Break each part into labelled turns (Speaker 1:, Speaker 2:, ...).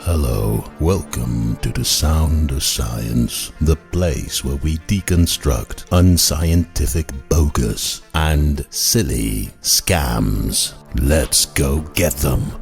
Speaker 1: Hello, welcome to the Sound of Science, the place where we deconstruct unscientific bogus and silly scams. Let's go get them.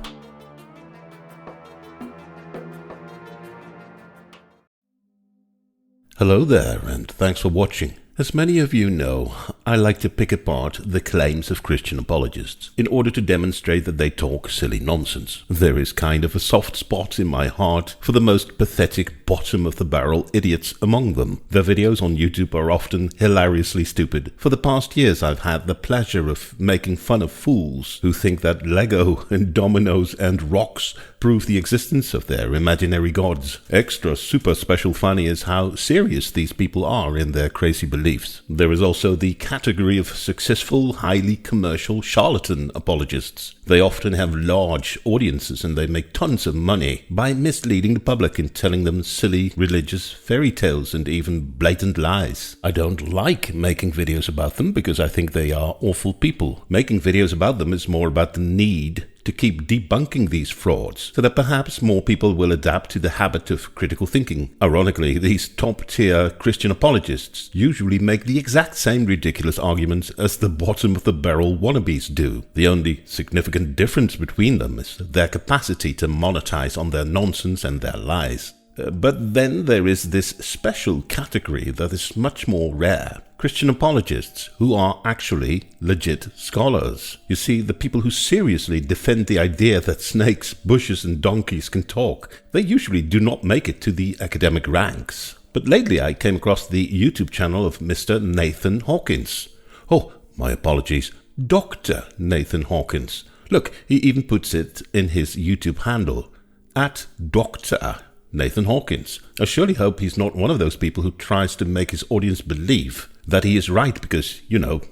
Speaker 1: Hello there, and thanks for watching. As many of you know, I like to pick apart the claims of Christian apologists in order to demonstrate that they talk silly nonsense. There is kind of a soft spot in my heart for the most pathetic bottom-of-the-barrel idiots among them. Their videos on YouTube are often hilariously stupid. For the past years, I've had the pleasure of making fun of fools who think that Lego and dominoes and rocks prove the existence of their imaginary gods. Extra super special funny is how serious these people are in their crazy beliefs. There is also the category of successful, highly commercial charlatan apologists. They often have large audiences and they make tons of money by misleading the public and telling them silly religious fairy tales and even blatant lies. I don't like making videos about them because I think they are awful people. Making videos about them is more about the need to keep debunking these frauds, so that perhaps more people will adapt to the habit of critical thinking. Ironically, these top-tier Christian apologists usually make the exact same ridiculous arguments as the bottom-of-the-barrel wannabes do. The only significant difference between them is their capacity to monetize on their nonsense and their lies. But then there is this special category that is much more rare. Christian apologists who are actually legit scholars. You see, the people who seriously defend the idea that snakes, bushes and donkeys can talk, they usually do not make it to the academic ranks. But lately I came across the YouTube channel of Mr. Nathan Hawkins. Oh, my apologies, Dr. Nathan Hawkins. Look, he even puts it in his YouTube handle, @Dr. Nathan Hawkins. I surely hope he's not one of those people who tries to make his audience believe that he is right because,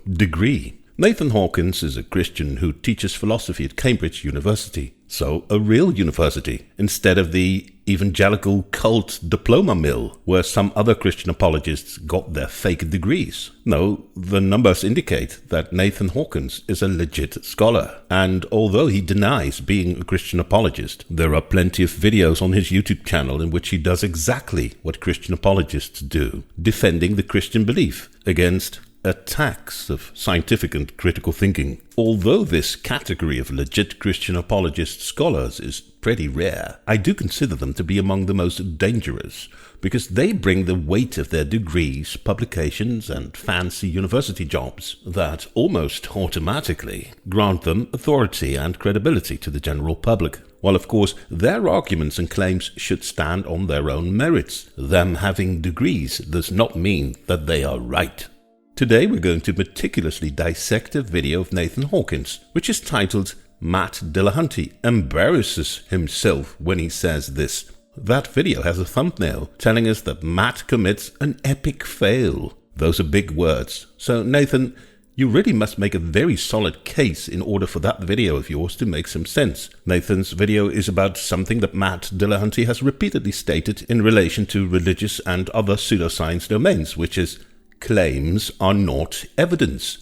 Speaker 1: degree. Nathan Hawkins is a Christian who teaches philosophy at Cambridge University. So, a real university, instead of the evangelical cult diploma mill where some other Christian apologists got their fake degrees. No, the numbers indicate that Nathan Hawkins is a legit scholar. And although he denies being a Christian apologist, there are plenty of videos on his YouTube channel in which he does exactly what Christian apologists do, defending the Christian belief against attacks of scientific and critical thinking. Although this category of legit Christian apologist scholars is pretty rare, I do consider them to be among the most dangerous, because they bring the weight of their degrees, publications and fancy university jobs that almost automatically grant them authority and credibility to the general public. While of course their arguments and claims should stand on their own merits, them having degrees does not mean that they are right. Today we're going to meticulously dissect a video of Nathan Hawkins, which is titled Matt Dillahunty embarrasses himself when he says this. That video has a thumbnail telling us that Matt commits an epic fail. Those are big words. So Nathan, you really must make a very solid case in order for that video of yours to make some sense. Nathan's video is about something that Matt Dillahunty has repeatedly stated in relation to religious and other pseudoscience domains, which is claims are not evidence.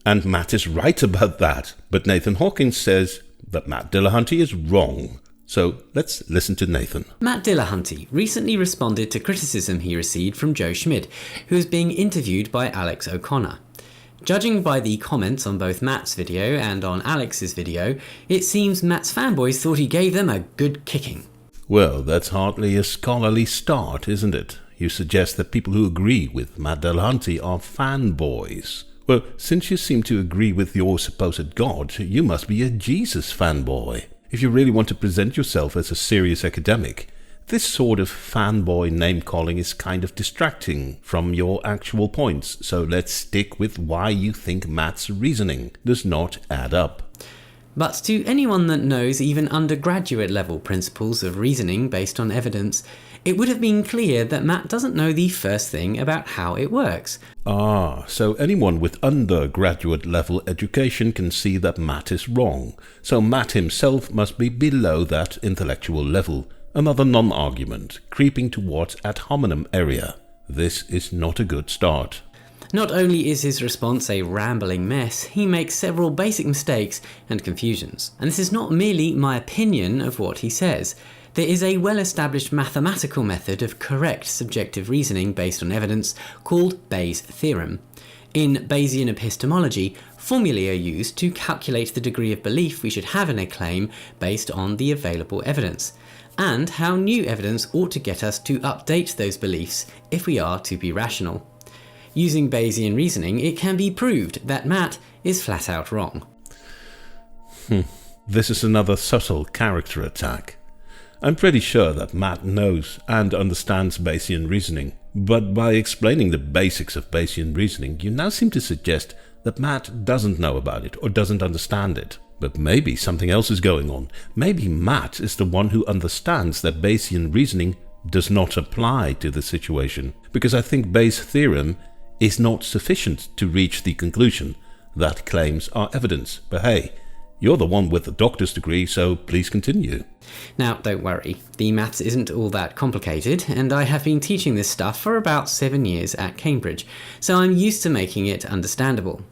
Speaker 1: And Matt is right about that. But Nathan Hawkins says that Matt Dillahunty is wrong. So let's listen to Nathan.
Speaker 2: Matt Dillahunty recently responded to criticism he received from Joe Schmid, who was being interviewed by Alex O'Connor. Judging by the comments on both Matt's video and on Alex's video, it seems Matt's fanboys thought he gave them a good kicking.
Speaker 1: Well, that's hardly a scholarly start, isn't it? You suggest that people who agree with Matt Dillahunty are fanboys. Well, since you seem to agree with your supposed God, you must be a Jesus fanboy. If you really want to present yourself as a serious academic, this sort of fanboy name-calling is kind of distracting from your actual points, so let's stick with why you think Matt's reasoning does not add up.
Speaker 2: But to anyone that knows even undergraduate level principles of reasoning based on evidence, it would have been clear that Matt doesn't know the first thing about how it works.
Speaker 1: So anyone with undergraduate level education can see that Matt is wrong. So Matt himself must be below that intellectual level. Another non-argument, creeping towards ad hominem area. This is not a good start.
Speaker 2: Not only is his response a rambling mess, he makes several basic mistakes and confusions. And this is not merely my opinion of what he says. There is a well-established mathematical method of correct subjective reasoning based on evidence called Bayes' theorem. In Bayesian epistemology, formulae are used to calculate the degree of belief we should have in a claim based on the available evidence, and how new evidence ought to get us to update those beliefs if we are to be rational. Using Bayesian reasoning, it can be proved that Matt is flat out wrong.
Speaker 1: This is another subtle character attack. I'm pretty sure that Matt knows and understands Bayesian reasoning, but by explaining the basics of Bayesian reasoning, you now seem to suggest that Matt doesn't know about it or doesn't understand it. But maybe something else is going on. Maybe Matt is the one who understands that Bayesian reasoning does not apply to the situation, because I think Bayes' theorem is not sufficient to reach the conclusion that claims are evidence. But hey, you're the one with the doctor's degree, so please continue.
Speaker 2: Now, don't worry, the maths isn't all that complicated, and I have been teaching this stuff for about 7 years at Cambridge, so I'm used to making it understandable.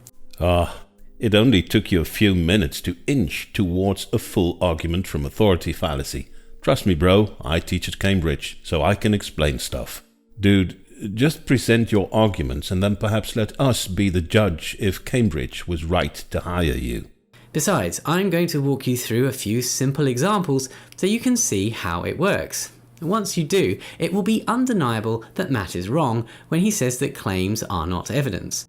Speaker 1: It only took you a few minutes to inch towards a full argument from authority fallacy. Trust me, bro, I teach at Cambridge, so I can explain stuff. Dude, just present your arguments and then perhaps let us be the judge if Cambridge was right to hire you.
Speaker 2: Besides, I'm going to walk you through a few simple examples so you can see how it works. Once you do, it will be undeniable that Matt is wrong when he says that claims are not evidence.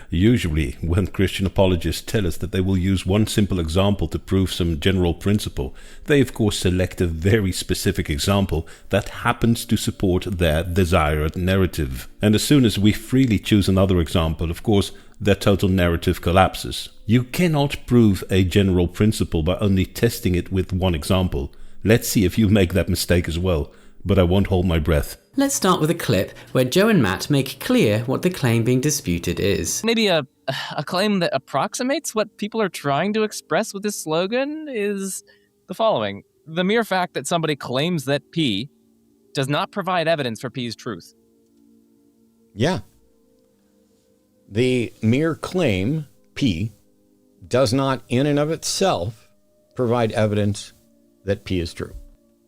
Speaker 1: Usually, when Christian apologists tell us that they will use one simple example to prove some general principle, they of course select a very specific example that happens to support their desired narrative. And as soon as we freely choose another example, of course, their total narrative collapses. You cannot prove a general principle by only testing it with one example. Let's see if you make that mistake as well, but I won't hold my breath.
Speaker 2: Let's start with a clip where Joe and Matt make clear what the claim being disputed is.
Speaker 3: Maybe a claim that approximates what people are trying to express with this slogan is the following. The mere fact that somebody claims that P does not provide evidence for P's truth.
Speaker 4: Yeah. The mere claim, P, does not in and of itself provide evidence that P is true.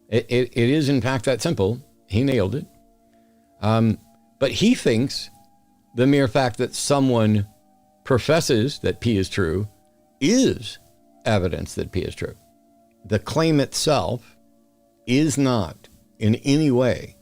Speaker 4: It is, in fact, that simple. He nailed it. But he thinks the mere fact that someone professes that P is true is evidence that P is true. The claim itself is not in any way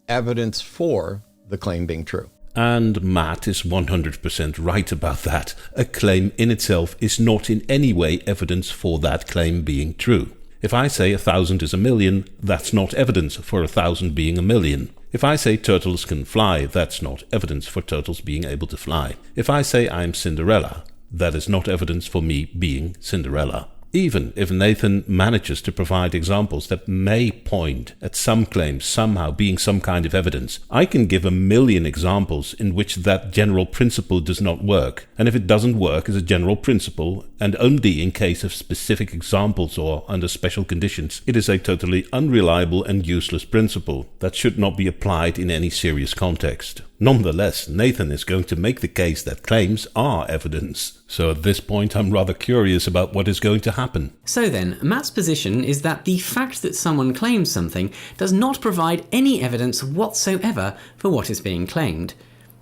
Speaker 4: evidence for the claim being true.
Speaker 1: And Matt is 100% right about that. A claim in itself is not in any way evidence for that claim being true. If I say 1,000 is a million, that's not evidence for 1,000 being a million. If I say turtles can fly, that's not evidence for turtles being able to fly. If I say I'm Cinderella, that is not evidence for me being Cinderella. Even if Nathan manages to provide examples that may point at some claims somehow being some kind of evidence, I can give 1,000,000 examples in which that general principle does not work. And if it doesn't work as a general principle, and only in case of specific examples or under special conditions, it is a totally unreliable and useless principle that should not be applied in any serious context. Nonetheless, Nathan is going to make the case that claims are evidence. So at this point, I'm rather curious about what is going to happen.
Speaker 2: So then, Matt's position is that the fact that someone claims something does not provide any evidence whatsoever for what is being claimed.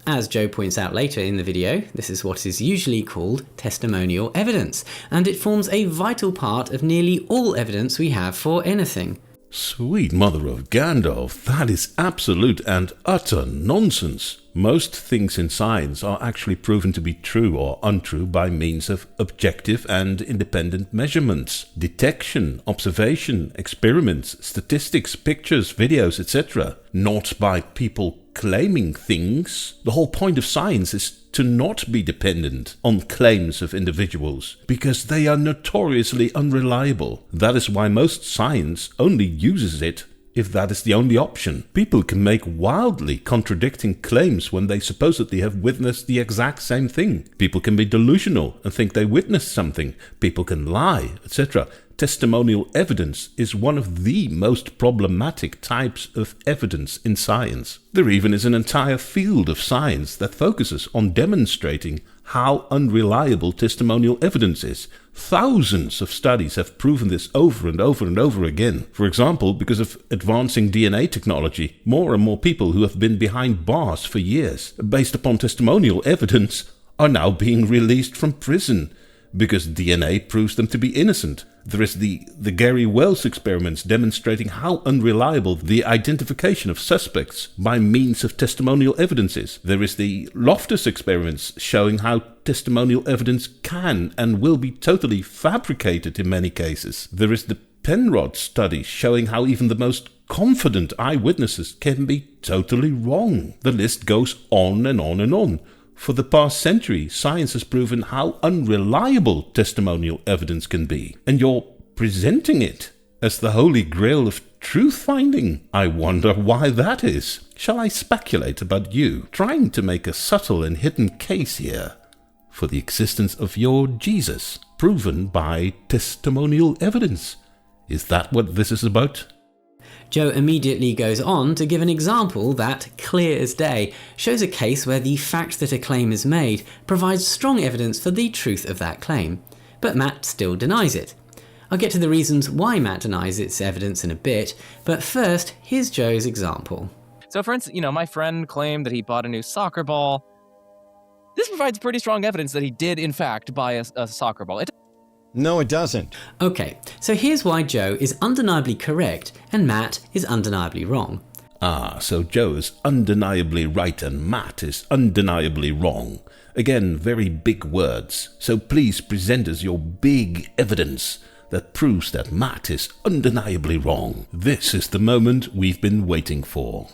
Speaker 2: As Joe points out later in the video, this is what is usually called testimonial evidence, and it forms a vital part of nearly all evidence we have for anything.
Speaker 1: Sweet mother of Gandalf, that is absolute and utter nonsense. Most things in science are actually proven to be true or untrue by means of objective and independent measurements, detection, observation, experiments, statistics, pictures, videos, etc. Not by people claiming things. The whole point of science is to not be dependent on claims of individuals, because they are notoriously unreliable. That is why most science only uses it if that is the only option. People can make wildly contradicting claims when they supposedly have witnessed the exact same thing. People can be delusional and think they witnessed something. People can lie, etc. testimonial evidence is one of the most problematic types of evidence in science. There even is an entire field of science that focuses on demonstrating how unreliable testimonial evidence is. Thousands of studies have proven this over and over and over again. For example, because of advancing DNA technology, more and more people who have been behind bars for years, based upon testimonial evidence, are now being released from prison because DNA proves them to be innocent. There is the Gary Wells experiments demonstrating how unreliable the identification of suspects by means of testimonial evidence is. There is the Loftus experiments showing how testimonial evidence can and will be totally fabricated in many cases. There is the Penrod study showing how even the most confident eyewitnesses can be totally wrong. The list goes on and on and on. For the past century, science has proven how unreliable testimonial evidence can be. And you're presenting it as the holy grail of truth-finding. I wonder why that is. Shall I speculate about you trying to make a subtle and hidden case here for the existence of your Jesus, proven by testimonial evidence? Is that what this is about?
Speaker 2: Joe immediately goes on to give an example that, clear as day, shows a case where the fact that a claim is made provides strong evidence for the truth of that claim. But Matt still denies it. I'll get to the reasons why Matt denies its evidence in a bit, but first, here's Joe's example.
Speaker 3: So for instance, my friend claimed that he bought a new soccer ball. This provides pretty strong evidence that he did, in fact, buy a soccer ball.
Speaker 4: No, it doesn't.
Speaker 2: Okay, so here's why Joe is undeniably correct and Matt is undeniably wrong.
Speaker 1: So Joe is undeniably right and Matt is undeniably wrong. Again, very big words. So please present us your big evidence that proves that Matt is undeniably wrong. This is the moment we've been waiting for.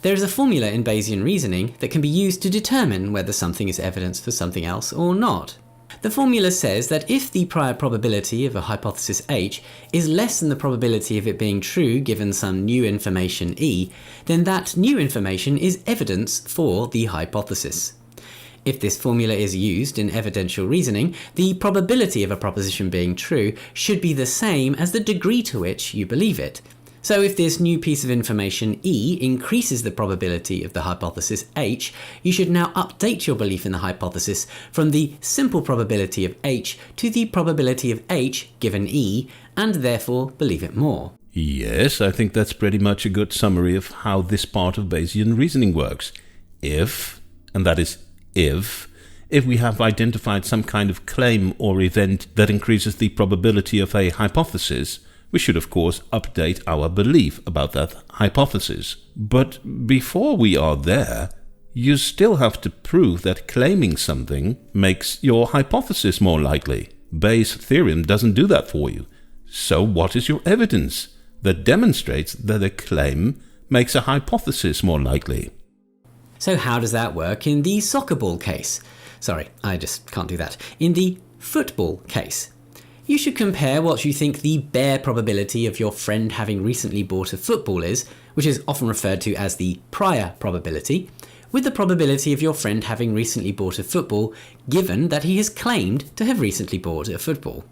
Speaker 2: There is a formula in Bayesian reasoning that can be used to determine whether something is evidence for something else or not. The formula says that if the prior probability of a hypothesis H is less than the probability of it being true given some new information E, then that new information is evidence for the hypothesis. If this formula is used in evidential reasoning, the probability of a proposition being true should be the same as the degree to which you believe it. So if this new piece of information E increases the probability of the hypothesis H, you should now update your belief in the hypothesis from the simple probability of H to the probability of H given E, and therefore believe it more.
Speaker 1: Yes, I think that's pretty much a good summary of how this part of Bayesian reasoning works. If, and that is if we have identified some kind of claim or event that increases the probability of a hypothesis, we should of course update our belief about that hypothesis. But before we are there, you still have to prove that claiming something makes your hypothesis more likely. Bayes' theorem doesn't do that for you. So what is your evidence that demonstrates that a claim makes a hypothesis more likely?
Speaker 2: So how does that work in the soccer ball case? Sorry, I just can't do that. In the football case. You should compare what you think the bare probability of your friend having recently bought a football is, which is often referred to as the prior probability, with the probability of your friend having recently bought a football, given that he has claimed to have recently bought a football.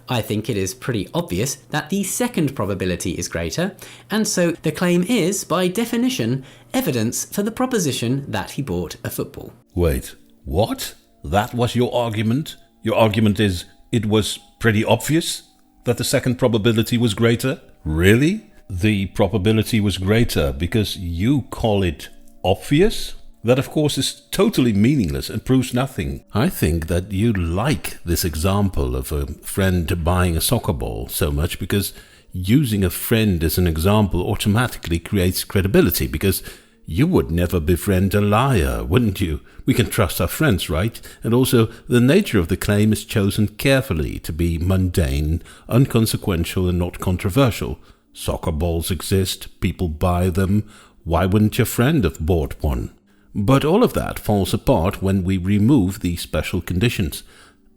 Speaker 2: I think it is pretty obvious that the second probability is greater, and so the claim is, by definition, evidence for the proposition that he bought a football.
Speaker 1: Wait, what? That was your argument? Your argument is it was pretty obvious that the second probability was greater? Really? The probability was greater because you call it obvious? That, of course, is totally meaningless and proves nothing. I think that you like this example of a friend buying a soccer ball so much because using a friend as an example automatically creates credibility, because you would never befriend a liar, wouldn't you? We can trust our friends, right? And also, the nature of the claim is chosen carefully to be mundane, inconsequential, and not controversial. Soccer balls exist, people buy them. Why wouldn't your friend have bought one? But all of that falls apart when we remove the special conditions.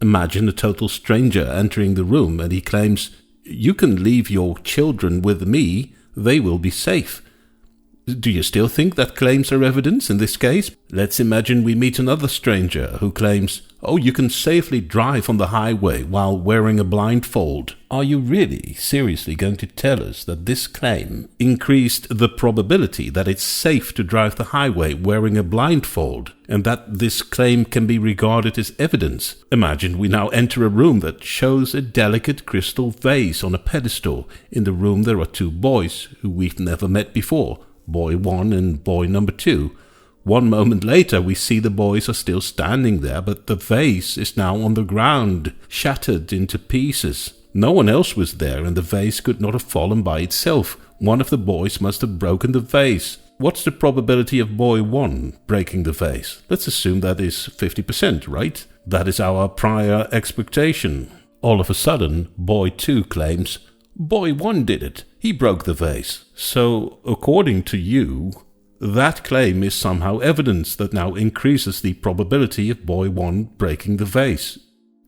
Speaker 1: Imagine a total stranger entering the room and he claims, "You can leave your children with me, they will be safe." Do you still think that claims are evidence in this case? Let's imagine we meet another stranger who claims, "Oh, you can safely drive on the highway while wearing a blindfold." Are you really seriously going to tell us that this claim increased the probability that it's safe to drive the highway wearing a blindfold, and that this claim can be regarded as evidence? Imagine we now enter a room that shows a delicate crystal vase on a pedestal. In the room there are two boys who we've never met before, boy 1 and boy number 2. 1 moment later, we see the boys are still standing there, but the vase is now on the ground, shattered into pieces. No one else was there, and the vase could not have fallen by itself. One of the boys must have broken the vase. What's the probability of boy 1 breaking the vase? Let's assume that is 50%, right? That is our prior expectation. All of a sudden, boy 2 claims, "Boy 1 did it. He broke the vase." So, according to you, that claim is somehow evidence that now increases the probability of boy 1 breaking the vase.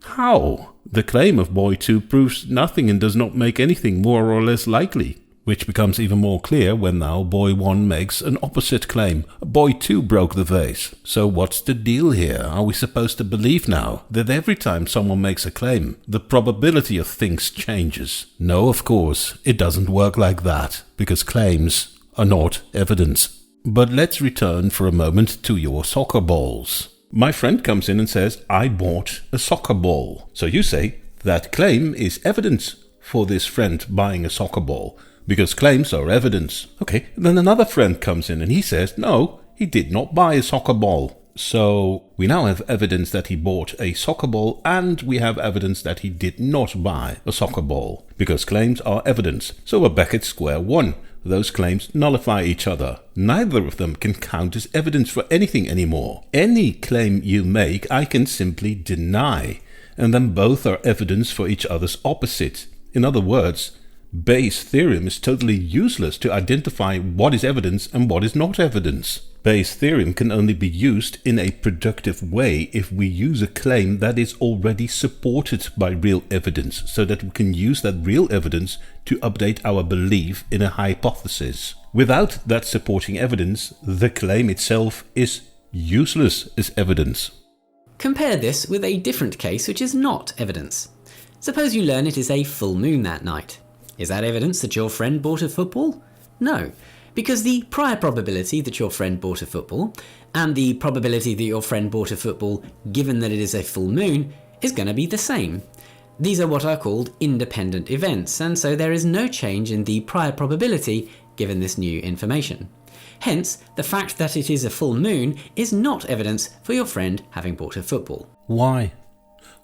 Speaker 1: How? The claim of boy 2 proves nothing and does not make anything more or less likely, which becomes even more clear when now boy 1 makes an opposite claim. Boy 2 broke the vase. So what's the deal here? Are we supposed to believe now that every time someone makes a claim, the probability of things changes? No, of course, it doesn't work like that, because claims are not evidence. But let's return for a moment to your soccer balls. My friend comes in and says, "I bought a soccer ball." So you say, that claim is evidence for this friend buying a soccer ball, because claims are evidence. Okay, then another friend comes in and he says, "No, he did not buy a soccer ball." So we now have evidence that he bought a soccer ball, and we have evidence that he did not buy a soccer ball, because claims are evidence. So we're back at square one. Those claims nullify each other. Neither of them can count as evidence for anything anymore. Any claim you make, I can simply deny, and then both are evidence for each other's opposite. In other words, Bayes' theorem is totally useless to identify what is evidence and what is not evidence. Bayes' theorem can only be used in a productive way if we use a claim that is already supported by real evidence, so that we can use that real evidence to update our belief in a hypothesis. Without that supporting evidence, the claim itself is useless as evidence.
Speaker 2: Compare this with a different case which is not evidence. Suppose you learn it is a full moon that night. Is that evidence that your friend bought a football? No, because the prior probability that your friend bought a football and the probability that your friend bought a football given that it is a full moon is going to be the same. These are what are called independent events, and so there is no change in the prior probability given this new information. Hence, the fact that it is a full moon is not evidence for your friend having bought a football.
Speaker 1: Why?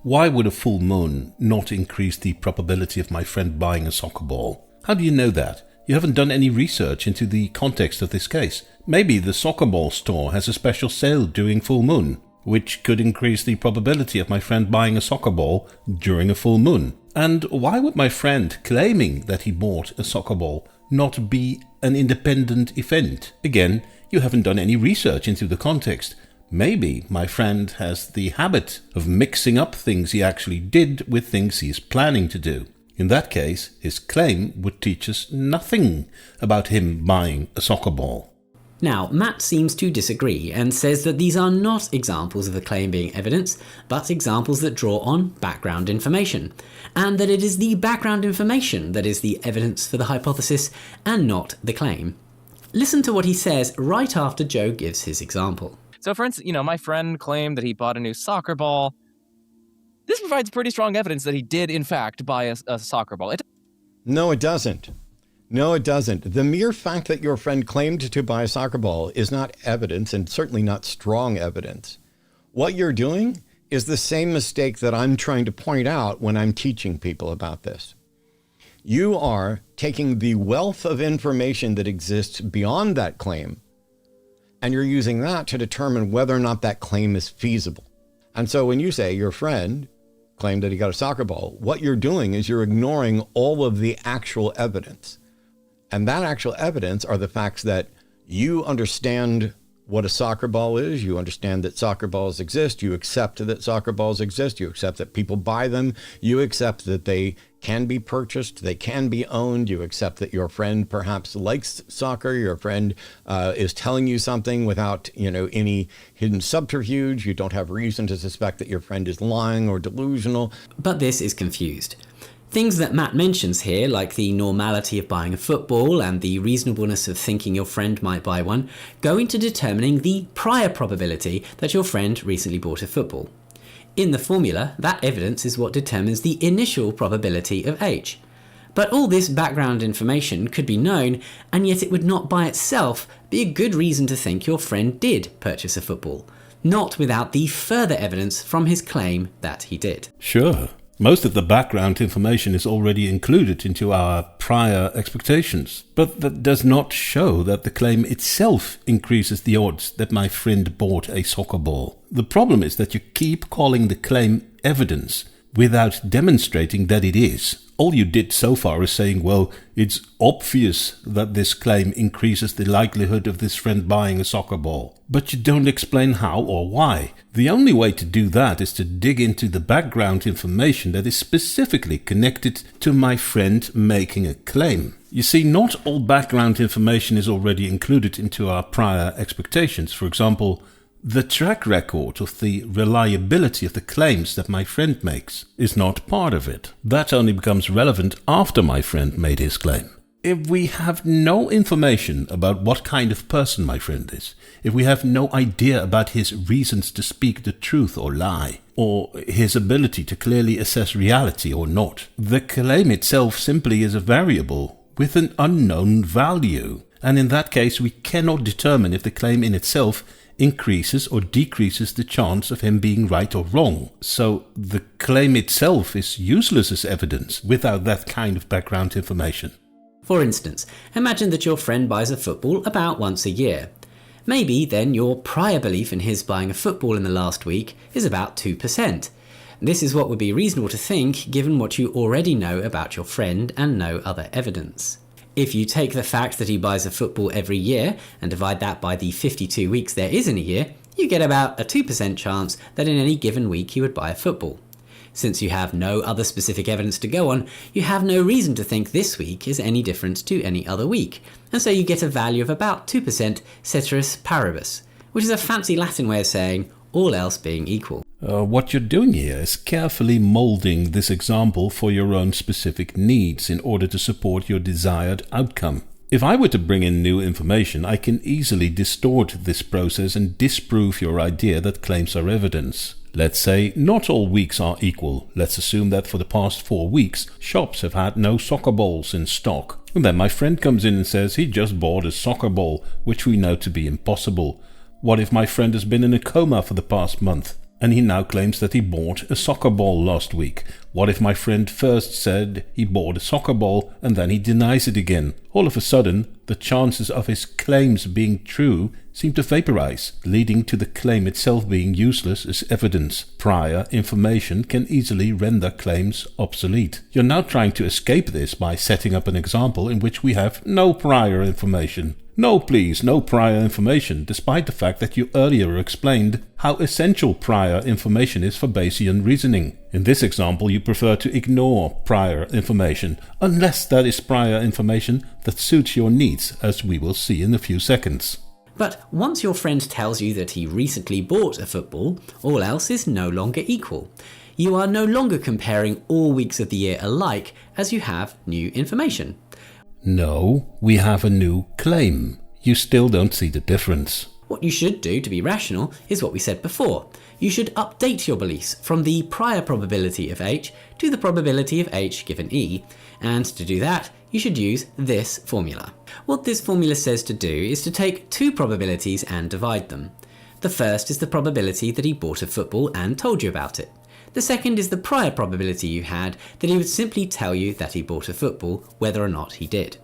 Speaker 1: Why would a full moon not increase the probability of my friend buying a soccer ball? How do you know that? You haven't done any research into the context of this case. Maybe the soccer ball store has a special sale during full moon, which could increase the probability of my friend buying a soccer ball during a full moon. And why would my friend claiming that he bought a soccer ball not be an independent event? Again, you haven't done any research into the context. Maybe my friend has the habit of mixing up things he actually did with things he is planning to do. In that case, his claim would teach us nothing about him buying a soccer ball.
Speaker 2: Now, Matt seems to disagree and says that these are not examples of a claim being evidence, but examples that draw on background information, and that it is the background information that is the evidence for the hypothesis and not the claim. Listen to what he says right after Joe gives his example.
Speaker 3: So for instance, my friend claimed that he bought a new soccer ball. This provides pretty strong evidence that he did, in fact, buy a soccer ball.
Speaker 4: No, it doesn't. No, it doesn't. The mere fact that your friend claimed to buy a soccer ball is not evidence, and certainly not strong evidence. What you're doing is the same mistake that I'm trying to point out when I'm teaching people about this. You are taking the wealth of information that exists beyond that claim, and you're using that to determine whether or not that claim is feasible. And so when you say your friend claimed that he got a soccer ball, what you're doing is you're ignoring all of the actual evidence. And that actual evidence are the facts that you understand what a soccer ball is. You understand that soccer balls exist. You accept that soccer balls exist. You accept that people buy them. You accept that they can be purchased. They can be owned. You accept that your friend perhaps likes soccer. Your friend is telling you something without, any hidden subterfuge. You don't have reason to suspect that your friend is lying or delusional.
Speaker 2: But this is confused. Things that Matt mentions here, like the normality of buying a football and the reasonableness of thinking your friend might buy one, go into determining the prior probability that your friend recently bought a football. In the formula, that evidence is what determines the initial probability of H. But all this background information could be known, and yet it would not by itself be a good reason to think your friend did purchase a football, not without the further evidence from his claim that he did.
Speaker 1: Sure. Most of the background information is already included into our prior expectations, but that does not show that the claim itself increases the odds that my friend bought a soccer ball. The problem is that you keep calling the claim evidence without demonstrating that it is. All you did so far is saying, well, it's obvious that this claim increases the likelihood of this friend buying a soccer ball. But you don't explain how or why. The only way to do that is to dig into the background information that is specifically connected to my friend making a claim. You see, not all background information is already included into our prior expectations. For example, the track record of the reliability of the claims that my friend makes is not part of it. That only becomes relevant after my friend made his claim. If we have no information about what kind of person my friend is, if we have no idea about his reasons to speak the truth or lie, or his ability to clearly assess reality or not, the claim itself simply is a variable with an unknown value. And in that case, we cannot determine if the claim in itself increases or decreases the chance of him being right or wrong. So the claim itself is useless as evidence without that kind of background information.
Speaker 2: For instance, imagine that your friend buys a football about once a year. Maybe then your prior belief in his buying a football in the last week is about 2%. This is what would be reasonable to think given what you already know about your friend and no other evidence. If you take the fact that he buys a football every year and divide that by the 52 weeks there is in a year, you get about a 2% chance that in any given week he would buy a football. Since you have no other specific evidence to go on, you have no reason to think this week is any different to any other week, and so you get a value of about 2% ceteris paribus, which is a fancy Latin way of saying all else being equal.
Speaker 1: What you're doing here is carefully molding this example for your own specific needs in order to support your desired outcome. If I were to bring in new information, I can easily distort this process and disprove your idea that claims are evidence. Let's say not all weeks are equal. Let's assume that for the past 4 weeks, shops have had no soccer balls in stock. And then my friend comes in and says he just bought a soccer ball, which we know to be impossible. What if my friend has been in a coma for the past month? And he now claims that he bought a soccer ball last week. What if my friend first said he bought a soccer ball and then he denies it again? All of a sudden, the chances of his claims being true seem to vaporize, leading to the claim itself being useless as evidence. Prior information can easily render claims obsolete. You're now trying to escape this by setting up an example in which we have no prior information. No, please, no prior information, despite the fact that you earlier explained how essential prior information is for Bayesian reasoning. In this example, you prefer to ignore prior information, unless that is prior information that suits your needs, as we will see in a few seconds.
Speaker 2: But once your friend tells you that he recently bought a football, all else is no longer equal. You are no longer comparing all weeks of the year alike as you have new information.
Speaker 1: No, we have a new claim. You still don't see the difference.
Speaker 2: What you should do to be rational is what we said before. You should update your beliefs from the prior probability of H to the probability of H given E, and to do that, you should use this formula. What this formula says to do is to take two probabilities and divide them. The first is the probability that he bought a football and told you about it. The second is the prior probability you had that he would simply tell you that he bought a football, whether or not he did.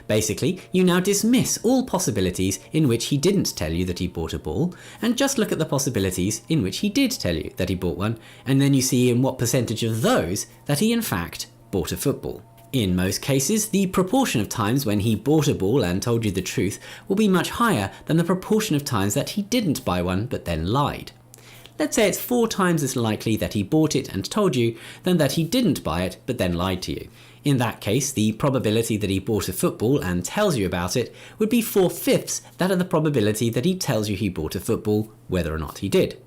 Speaker 2: Basically, you now dismiss all possibilities in which he didn't tell you that he bought a ball, and just look at the possibilities in which he did tell you that he bought one, and then you see in what percentage of those that he in fact bought a football. In most cases, the proportion of times when he bought a ball and told you the truth will be much higher than the proportion of times that he didn't buy one but then lied. Let's say it's 4 times as likely that he bought it and told you than that he didn't buy it but then lied to you. In that case, the probability that he bought a football and tells you about it would be 4/5 that of the probability that he tells you he bought a football, whether or not he did.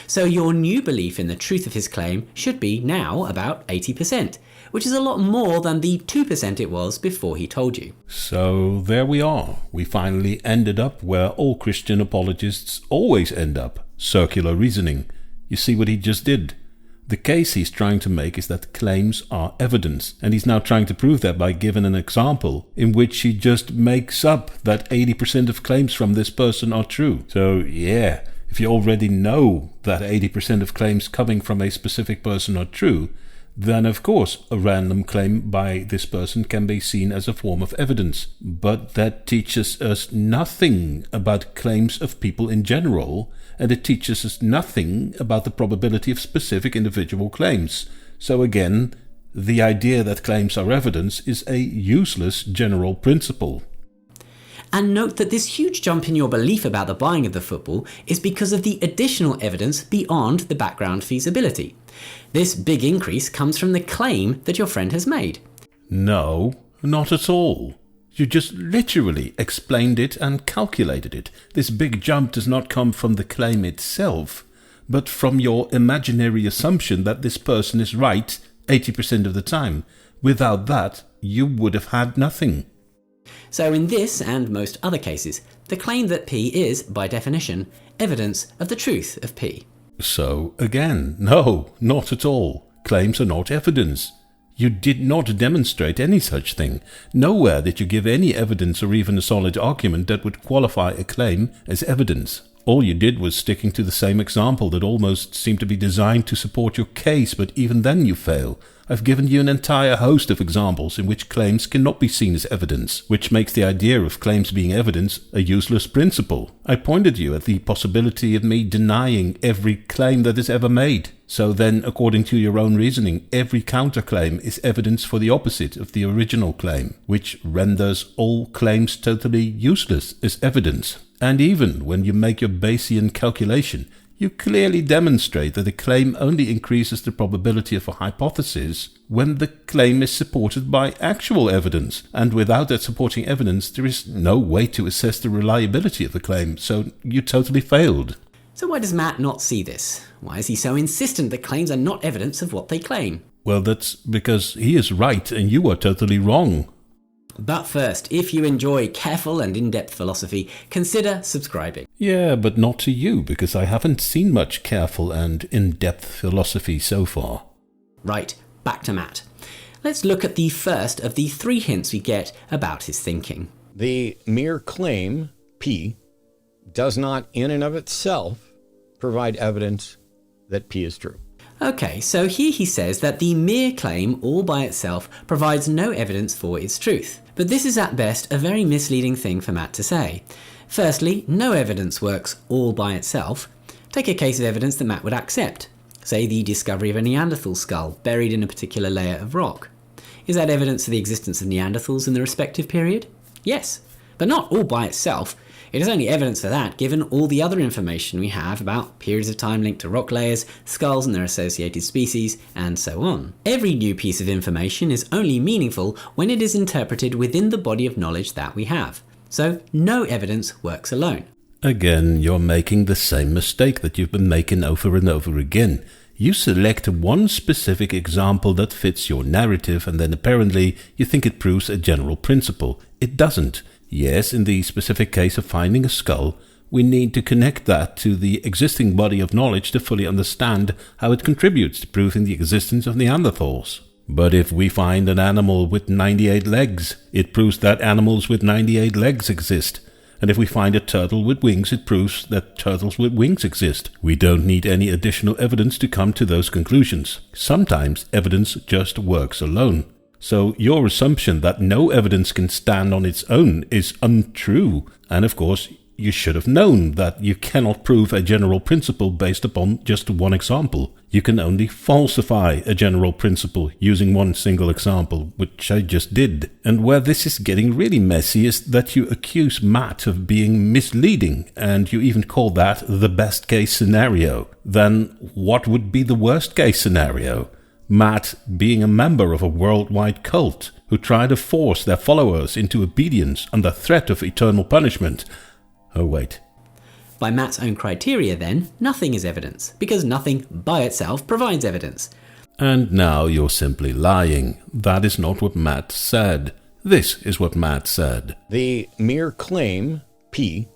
Speaker 2: So your new belief in the truth of his claim should be now about 80%, which is a lot more than the 2% it was before he told you.
Speaker 1: So there we are. We finally ended up where all Christian apologists always end up. Circular reasoning. You see what he just did? The case he's trying to make is that claims are evidence, and he's now trying to prove that by giving an example in which he just makes up that 80% of claims from this person are true. So yeah, if you already know that 80% of claims coming from a specific person are true, then of course a random claim by this person can be seen as a form of evidence. But that teaches us nothing about claims of people in general, and it teaches us nothing about the probability of specific individual claims. So again, the idea that claims are evidence is a useless general principle.
Speaker 2: And note that this huge jump in your belief about the buying of the football is because of the additional evidence beyond the background feasibility. This big increase comes from the claim that your friend has made.
Speaker 1: No, not at all. You just literally explained it and calculated it. This big jump does not come from the claim itself, but from your imaginary assumption that this person is right 80% of the time. Without that, you would have had nothing.
Speaker 2: So in this and most other cases, the claim that P is, by definition, evidence of the truth of P.
Speaker 1: So again, no, not at all. Claims are not evidence. You did not demonstrate any such thing. Nowhere did you give any evidence or even a solid argument that would qualify a claim as evidence. All you did was sticking to the same example that almost seemed to be designed to support your case, but even then you fail. I've given you an entire host of examples in which claims cannot be seen as evidence, which makes the idea of claims being evidence a useless principle. I pointed you at the possibility of me denying every claim that is ever made. So then, according to your own reasoning, every counterclaim is evidence for the opposite of the original claim, which renders all claims totally useless as evidence. And even when you make your Bayesian calculation, you clearly demonstrate that a claim only increases the probability of a hypothesis when the claim is supported by actual evidence. And without that supporting evidence, there is no way to assess the reliability of the claim, so you totally failed.
Speaker 2: So why does Matt not see this? Why is he so insistent that claims are not evidence of what they claim?
Speaker 1: Well, that's because he is right and you are totally wrong.
Speaker 2: But first, if you enjoy careful and in-depth philosophy, consider subscribing.
Speaker 1: Yeah, but not to you, because I haven't seen much careful and in-depth philosophy so far.
Speaker 2: Right, back to Matt. Let's look at the first of the 3 hints we get about his thinking.
Speaker 4: The mere claim, P, does not in and of itself provide evidence that P is true.
Speaker 2: Okay, so here he says that the mere claim all by itself provides no evidence for its truth. But this is at best a very misleading thing for Matt to say. Firstly, no evidence works all by itself. Take a case of evidence that Matt would accept. Say the discovery of a Neanderthal skull buried in a particular layer of rock. Is that evidence for the existence of Neanderthals in the respective period? Yes, but not all by itself. It is only evidence for that given all the other information we have about periods of time linked to rock layers, skulls and their associated species, and so on. Every new piece of information is only meaningful when it is interpreted within the body of knowledge that we have. So no evidence works alone.
Speaker 1: Again, you're making the same mistake that you've been making over and over again. You select one specific example that fits your narrative and then apparently you think it proves a general principle. It doesn't. Yes, in the specific case of finding a skull, we need to connect that to the existing body of knowledge to fully understand how it contributes to proving the existence of Neanderthals. But if we find an animal with 98 legs, it proves that animals with 98 legs exist. And if we find a turtle with wings, it proves that turtles with wings exist. We don't need any additional evidence to come to those conclusions. Sometimes evidence just works alone. So your assumption that no evidence can stand on its own is untrue. And of course, you should have known that you cannot prove a general principle based upon just one example. You can only falsify a general principle using one single example, which I just did. And where this is getting really messy is that you accuse Matt of being misleading, and you even call that the best case scenario. Then what would be the worst case scenario? Matt being a member of a worldwide cult who try to force their followers into obedience under threat of eternal punishment. Oh wait.
Speaker 2: By Matt's own criteria, then, nothing is evidence, because nothing by itself provides evidence.
Speaker 1: And now you're simply lying. That is not what Matt said. This is what Matt said.
Speaker 4: The mere claim, P,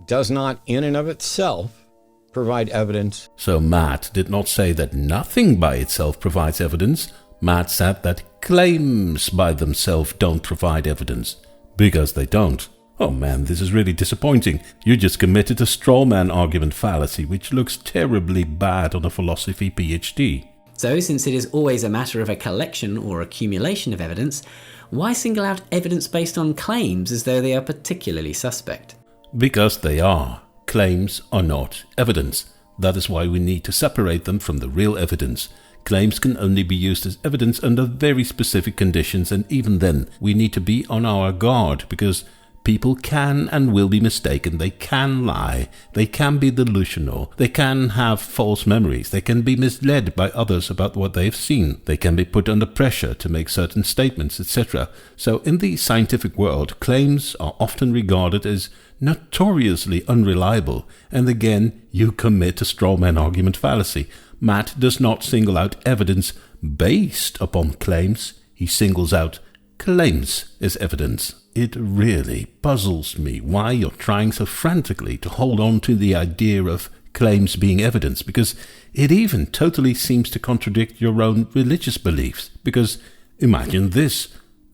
Speaker 4: does not in and of itself provide evidence.
Speaker 1: So Matt did not say that nothing by itself provides evidence. Matt said that claims by themselves don't provide evidence, because they don't. Oh man, this is really disappointing. You just committed a straw man argument fallacy, which looks terribly bad on a philosophy PhD.
Speaker 2: So, since it is always a matter of a collection or accumulation of evidence, why single out evidence based on claims as though they are particularly suspect?
Speaker 1: Because they are. Claims are not evidence. That is why we need to separate them from the real evidence. Claims can only be used as evidence under very specific conditions, and even then, we need to be on our guard, because people can and will be mistaken, they can lie, they can be delusional, they can have false memories, they can be misled by others about what they've seen, they can be put under pressure to make certain statements, etc. So in the scientific world, claims are often regarded as notoriously unreliable, and again, you commit a straw man argument fallacy. Matt does not single out evidence based upon claims, he singles out claims as evidence. It really puzzles me why you're trying so frantically to hold on to the idea of claims being evidence, because it even totally seems to contradict your own religious beliefs. Because imagine this,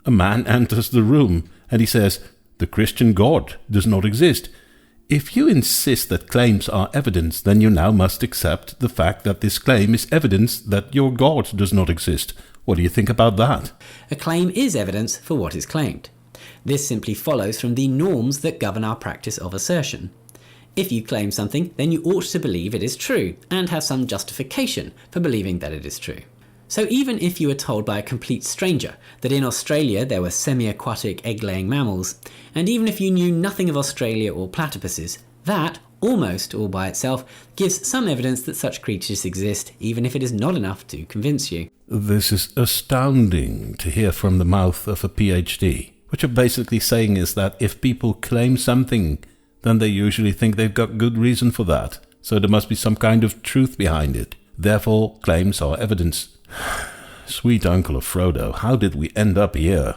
Speaker 1: a man enters the room and he says, the Christian God does not exist. If you insist that claims are evidence, then you now must accept the fact that this claim is evidence that your God does not exist. What do you think about that?
Speaker 2: A claim is evidence for what is claimed. This simply follows from the norms that govern our practice of assertion. If you claim something, then you ought to believe it is true, and have some justification for believing that it is true. So even if you were told by a complete stranger that in Australia there were semi-aquatic egg-laying mammals, and even if you knew nothing of Australia or platypuses, that, almost all by itself, gives some evidence that such creatures exist, even if it is not enough to convince you.
Speaker 1: This is astounding to hear from the mouth of a PhD. What you're basically saying is that if people claim something, then they usually think they've got good reason for that. So there must be some kind of truth behind it. Therefore, claims are evidence. Sweet uncle of Frodo, how did we end up here?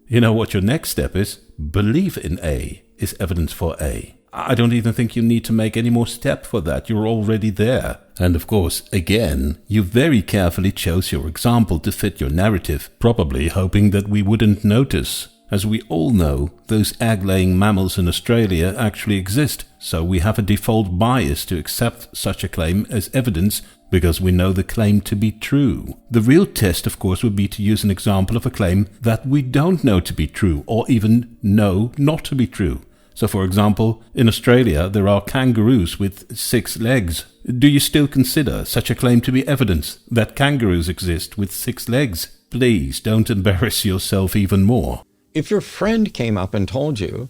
Speaker 1: You know what your next step is? Belief in A is evidence for A. I don't even think you need to make any more step for that. You're already there. And of course, again, you very carefully chose your example to fit your narrative, probably hoping that we wouldn't notice. As we all know, those egg-laying mammals in Australia actually exist, so we have a default bias to accept such a claim as evidence because we know the claim to be true. The real test, of course, would be to use an example of a claim that we don't know to be true, or even know not to be true. So, for example, in Australia there are kangaroos with 6 legs. Do you still consider such a claim to be evidence that kangaroos exist with 6 legs? Please don't embarrass yourself even more.
Speaker 4: If your friend came up and told you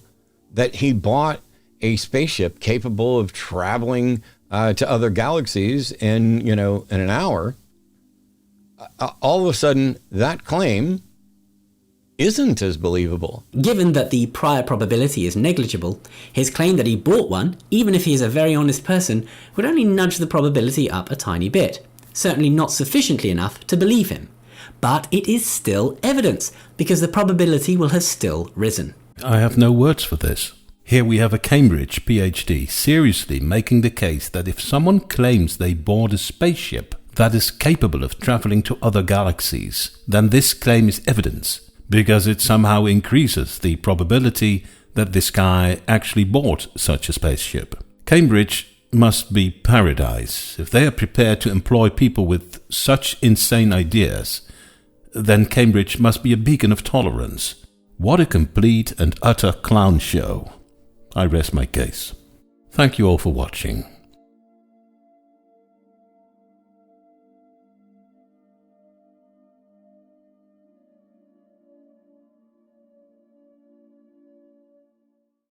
Speaker 4: that he bought a spaceship capable of traveling to other galaxies in an hour, all of a sudden that claim isn't as believable.
Speaker 2: Given that the prior probability is negligible, his claim that he bought one, even if he is a very honest person, would only nudge the probability up a tiny bit. Certainly not sufficiently enough to believe him. But it is still evidence, because the probability will have still risen.
Speaker 1: I have no words for this. Here we have a Cambridge PhD seriously making the case that if someone claims they bought a spaceship that is capable of traveling to other galaxies, then this claim is evidence, because it somehow increases the probability that this guy actually bought such a spaceship. Cambridge must be paradise. If they are prepared to employ people with such insane ideas, then Cambridge must be a beacon of tolerance. What a complete and utter clown show. I rest my case. Thank you all for watching.